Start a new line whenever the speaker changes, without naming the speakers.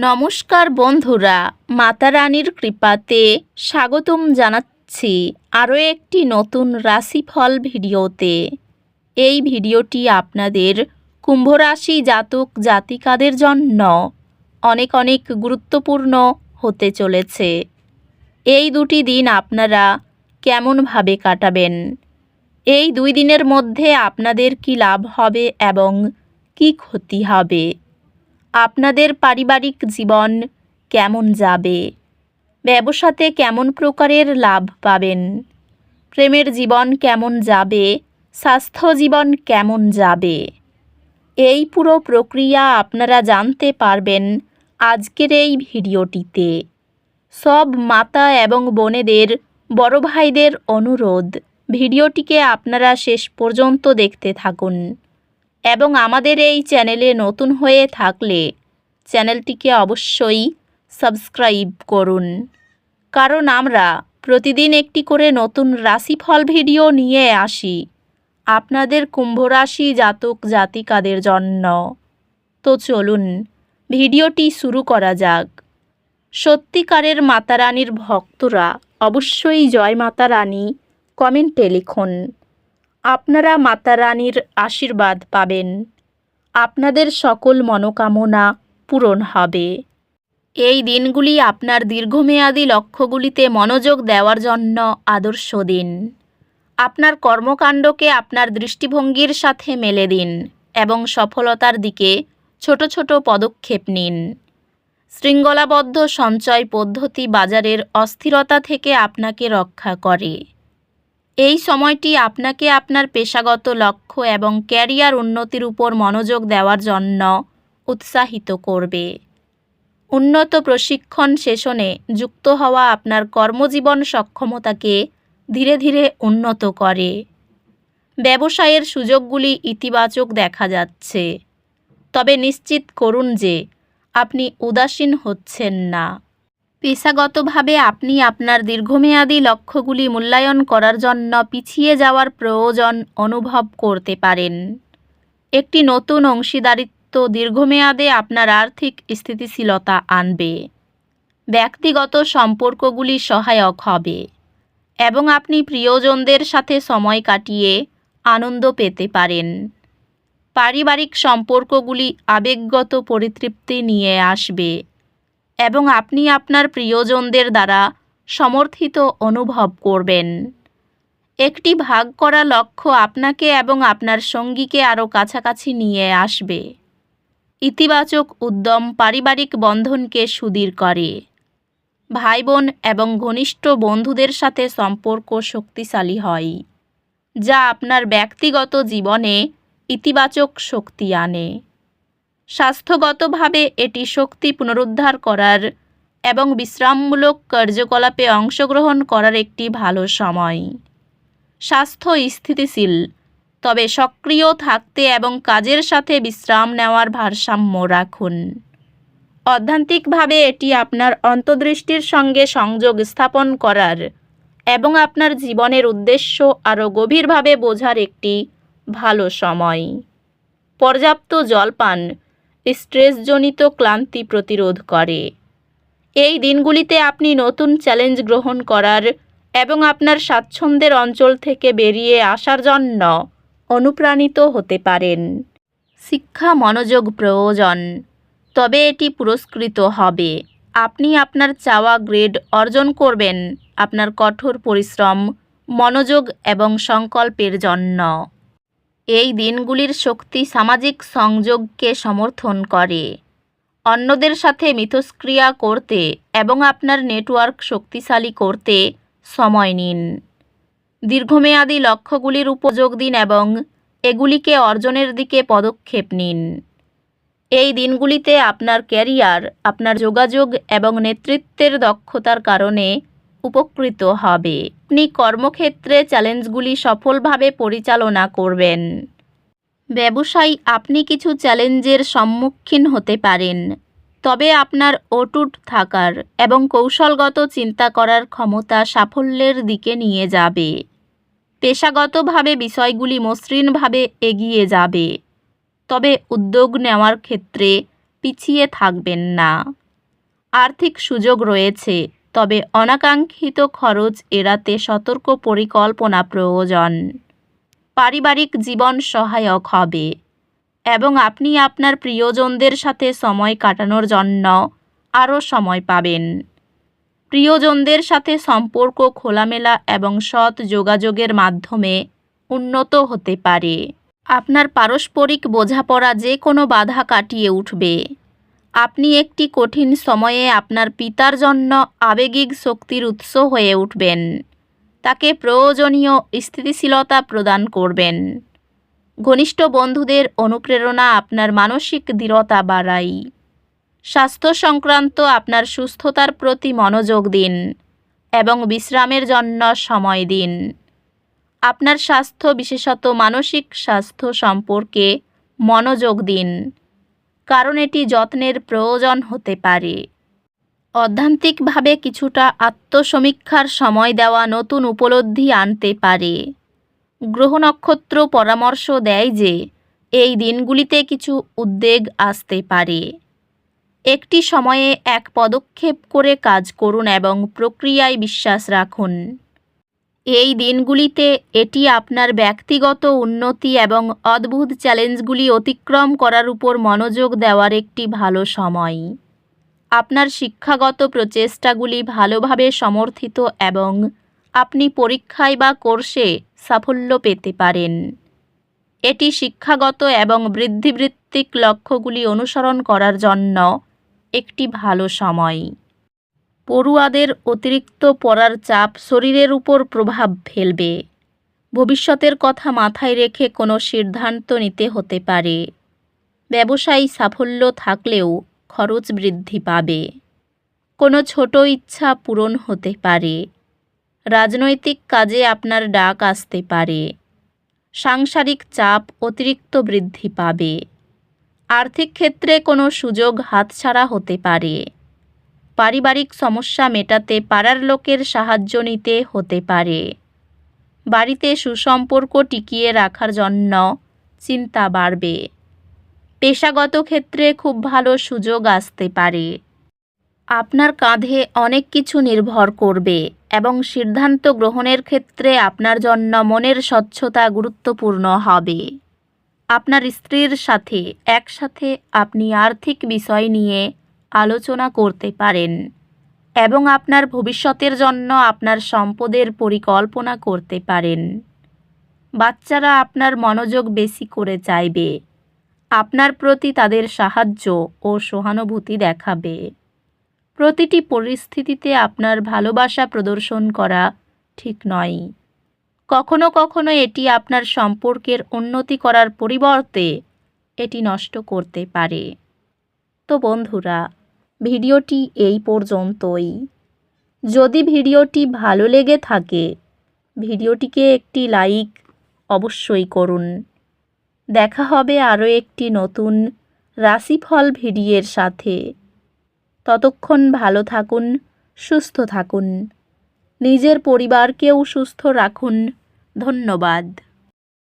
নমস্কার বন্ধুরা, মাতা রানীর কৃপাতে স্বাগতম জানাচ্ছি আরও একটি নতুন রাশিফল ভিডিওতে। এই ভিডিওটি আপনাদের কুম্ভ রাশি জাতক জাতিকাদের জন্য অনেক অনেক গুরুত্বপূর্ণ হতে চলেছে। এই দুটি দিন আপনারা কেমনভাবে কাটাবেন, এই 2 দিনের মধ্যে আপনাদের কি লাভ হবে এবং কি ক্ষতি হবে, আপনাদের পারিবারিক জীবন কেমন যাবে, ব্যবসাতে কেমন প্রকারের লাভ পাবেন, প্রেমের জীবন কেমন যাবে, স্বাস্থ্য জীবন কেমন যাবে, এই পুরো প্রক্রিয়া আপনারা জানতে পারবেন আজকের এই ভিডিওটিতে। সব মাতা এবং বোনেদের, বড় ভাইদের অনুরোধ, ভিডিওটিকে আপনারা শেষ পর্যন্ত দেখতে থাকুন এবং আমাদের এই চ্যানেলে নতুন হয়ে থাকলে চ্যানেলটিকে অবশ্যই সাবস্ক্রাইব করুন, কারণ আমরা প্রতিদিন একটি করে নতুন রাশিফল ভিডিও নিয়ে আসি আপনাদের কুম্ভ রাশি জাতক জাতিকাদের জন্য। তো চলুন ভিডিওটি শুরু করা যাক। সত্যিকারের মাতা রানীর ভক্তরা অবশ্যই জয় মাতা রানী কমেন্টে লিখুন। আপনারা মাতা রানীর আশীর্বাদ পাবেন, আপনাদের সকল মনোকামনা পূরণ হবে। এই দিনগুলি আপনার দীর্ঘমেয়াদী লক্ষ্যগুলিতে মনোযোগ দেওয়ার জন্য আদর্শ দিন। আপনার কর্মকাণ্ডকে আপনার দৃষ্টিভঙ্গির সাথে মেলে দিন এবং সফলতার দিকে ছোট ছোট পদক্ষেপ নিন। শৃঙ্খলাবদ্ধ সঞ্চয় পদ্ধতি বাজারের অস্থিরতা থেকে আপনাকে রক্ষা করে। এই সময়টি আপনাকে আপনার পেশাগত লক্ষ্য এবং ক্যারিয়ার উন্নতির উপর মনোযোগ দেওয়ার জন্য উৎসাহিত করবে। উন্নত প্রশিক্ষণ সেশনে যুক্ত হওয়া আপনার কর্মজীবন সক্ষমতাকে ধীরে ধীরে উন্নত করে। ব্যবসায়ের সুযোগগুলি ইতিবাচক দেখা যাচ্ছে, তবে নিশ্চিত করুন যে আপনি উদাসীন হচ্ছেন না। পেশাগতভাবে আপনি আপনার দীর্ঘমেয়াদী লক্ষ্যগুলি মূল্যায়ন করার জন্য পিছিয়ে যাওয়ার প্রয়োজন অনুভব করতে পারেন। একটি নতুন অংশীদারিত্ব দীর্ঘমেয়াদে আপনার আর্থিক স্থিতিশীলতা আনবে। ব্যক্তিগত সম্পর্কগুলি সহায়ক হবে এবং আপনি প্রিয়জনদের সাথে সময় কাটিয়ে আনন্দ পেতে পারেন। পারিবারিক সম্পর্কগুলি আবেগগত পরিতৃপ্তি নিয়ে আসবে এবং আপনি আপনার প্রিয়জনদের দ্বারা সমর্থিত অনুভব করবেন। একটি ভাগ করা লক্ষ্য আপনাকে এবং আপনার সঙ্গীকে আরও কাছাকাছি নিয়ে আসবে। ইতিবাচক উদ্যম পারিবারিক বন্ধনকে সুদৃঢ় করে। ভাই বোন এবং ঘনিষ্ঠ বন্ধুদের সাথে সম্পর্ক শক্তিশালী হয়, যা আপনার ব্যক্তিগত জীবনে ইতিবাচক শক্তি আনে। স্বাস্থ্যগতভাবে এটি শক্তি পুনরুদ্ধার করার এবং বিশ্রামমূলক কার্যকলাপে অংশগ্রহণ করার একটি ভালো সময়। স্বাস্থ্য স্থিতিশীল, তবে সক্রিয় থাকতে এবং কাজের সাথে বিশ্রাম নেওয়ার ভারসাম্য রাখুন। অধ্যাত্মিকভাবে এটি আপনার অন্তর্দৃষ্টির সঙ্গে সংযোগ স্থাপন করার এবং আপনার জীবনের উদ্দেশ্য আরও গভীরভাবে বোঝার একটি ভালো সময়। পর্যাপ্ত জল পান স্ট্রেসজনিত ক্লান্তি প্রতিরোধ করে। এই দিনগুলিতে আপনি নতুন চ্যালেঞ্জ গ্রহণ করার এবং আপনার স্বাচ্ছন্দ্যের অঞ্চল থেকে বেরিয়ে আসার জন্য অনুপ্রাণিত হতে পারেন। শিক্ষা মনোযোগ প্রয়োজন, তবে এটি পুরস্কৃত হবে। আপনি আপনার চাওয়া গ্রেড অর্জন করবেন আপনার কঠোর পরিশ্রম, মনোযোগ এবং সংকল্পের জন্য। এই দিনগুলির শক্তি সামাজিক সংযোগকে সমর্থন করে। অন্যদের সাথে মিথস্ক্রিয়া করতে এবং আপনার নেটওয়ার্ক শক্তিশালী করতে সময় নিন। দীর্ঘমেয়াদী লক্ষ্যগুলির উপর জোর দিন এবং এগুলিকে অর্জনের দিকে পদক্ষেপ নিন। এই দিনগুলিতে আপনার ক্যারিয়ার, আপনার যোগাযোগ এবং নেতৃত্বের দক্ষতার কারণে উপকৃত হবে। আপনি কর্মক্ষেত্রে চ্যালেঞ্জগুলি সফলভাবে পরিচালনা করবেন। ব্যবসায় আপনি কিছু চ্যালেঞ্জের সম্মুখীন হতে পারেন, তবে আপনার অটুট থাকার এবং কৌশলগত চিন্তা করার ক্ষমতা সাফল্যের দিকে নিয়ে যাবে। পেশাগতভাবে বিষয়গুলি মসৃণভাবে এগিয়ে যাবে, তবে উদ্যোগ নেওয়ার ক্ষেত্রে পিছিয়ে থাকবেন না। আর্থিক সুযোগ রয়েছে, তবে অনাকাঙ্ক্ষিত খরচ এড়াতে সতর্ক পরিকল্পনা প্রয়োজন। পারিবারিক জীবন সহায়ক হবে এবং আপনি আপনার প্রিয়জনদের সাথে সময় কাটানোর জন্য আরও সময় পাবেন। প্রিয়জনদের সাথে সম্পর্ক খোলামেলা এবং সৎ যোগাযোগের মাধ্যমে উন্নত হতে পারে। আপনার পারস্পরিক বোঝাপড়া যে কোনো বাধা কাটিয়ে উঠবে। আপনি একটি কঠিন সময়ে আপনার পিতার জন্য আবেগিক শক্তির উৎস হয়ে উঠবেন। তাকে প্রয়োজনীয় স্থিতিশীলতা প্রদান করবেন। ঘনিষ্ঠ বন্ধুদের অনুপ্রেরণা আপনার মানসিক দৃঢ়তা বাড়ায়। স্বাস্থ্য সংক্রান্ত আপনার সুস্থতার প্রতি মনোযোগ দিন এবং বিশ্রামের জন্য সময় দিন। আপনার স্বাস্থ্য, বিশেষত মানসিক স্বাস্থ্য সম্পর্কে মনোযোগ দিন, কারণ এটি যত্নের প্রয়োজন হতে পারে। অধ্যাত্মিকভাবে কিছুটা আত্মসমীক্ষার সময় দেওয়া নতুন উপলব্ধি আনতে পারে। গ্রহ নক্ষত্র পরামর্শ দেয় যে এই দিনগুলিতে কিছু উদ্বেগ আসতে পারে। একটি সময়ে এক পদক্ষেপ করে কাজ করুন এবং প্রক্রিয়ায় বিশ্বাস রাখুন। এই দিনগুলিতে এটি আপনার ব্যক্তিগত উন্নতি এবং অদ্ভুত চ্যালেঞ্জগুলি অতিক্রম করার উপর মনোযোগ দেওয়ার একটি ভালো সময়। আপনার শিক্ষাগত প্রচেষ্টাগুলি ভালোভাবে সমর্থিত এবং আপনি পরীক্ষায় বা কোর্সে সাফল্য পেতে পারেন। এটি শিক্ষাগত এবং বৃদ্ধিবৃত্তিক লক্ষ্যগুলি অনুসরণ করার জন্য একটি ভালো সময়। পড়ুয়াদের অতিরিক্ত পড়ার চাপ শরীরের উপর প্রভাব ফেলবে। ভবিষ্যতের কথা মাথায় রেখে কোনো সিদ্ধান্ত নিতে হতে পারে। ব্যবসায়ী সাফল্য থাকলেও খরচ বৃদ্ধি পাবে। কোনো ছোট ইচ্ছা পূরণ হতে পারে। রাজনৈতিক কাজে আপনার ডাক আসতে পারে। সাংসারিক চাপ অতিরিক্ত বৃদ্ধি পাবে। আর্থিক ক্ষেত্রে কোনো সুযোগ হাতছাড়া হতে পারে। পারিবারিক সমস্যা মেটাতে পাড়ার লোকের সাহায্য নিতে হতে পারে। বাড়িতে সুসম্পর্ক টিকিয়ে রাখার জন্য চিন্তা বাড়বে। পেশাগত ক্ষেত্রে খুব ভালো সুযোগ আসতে পারে। আপনার কাঁধে অনেক কিছু নির্ভর করবে এবং সিদ্ধান্ত গ্রহণের ক্ষেত্রে আপনার জন্য মনের স্বচ্ছতা গুরুত্বপূর্ণ হবে। আপনার স্ত্রীর সাথে একসাথে আপনি আর্থিক বিষয় নিয়ে আলোচনা করতে পারেন এবং আপনার ভবিষ্যতের জন্য আপনার সম্পদের পরিকল্পনা করতে পারেন। বাচ্চারা আপনার মনোযোগ বেশি করে চাইবে। আপনার প্রতি তাদের সাহায্য ও সহানুভূতি দেখাবে। প্রতিটি পরিস্থিতিতে আপনার ভালোবাসা প্রদর্শন করা ঠিক নয়। কখনো কখনো এটি আপনার সম্পর্কের উন্নতি করার পরিবর্তে এটি নষ্ট করতে পারে। তো বন্ধুরা, ভিডিওটি এই পর্যন্তই। যদি ভিডিওটি ভালো লেগে থাকে, ভিডিওটিকে একটি লাইক অবশ্যই করুন। দেখা হবে আরও একটি নতুন রাশিফল ভিডিওর সাথে। ততক্ষণ ভালো থাকুন, সুস্থ থাকুন, নিজের পরিবারকেও সুস্থ রাখুন। ধন্যবাদ।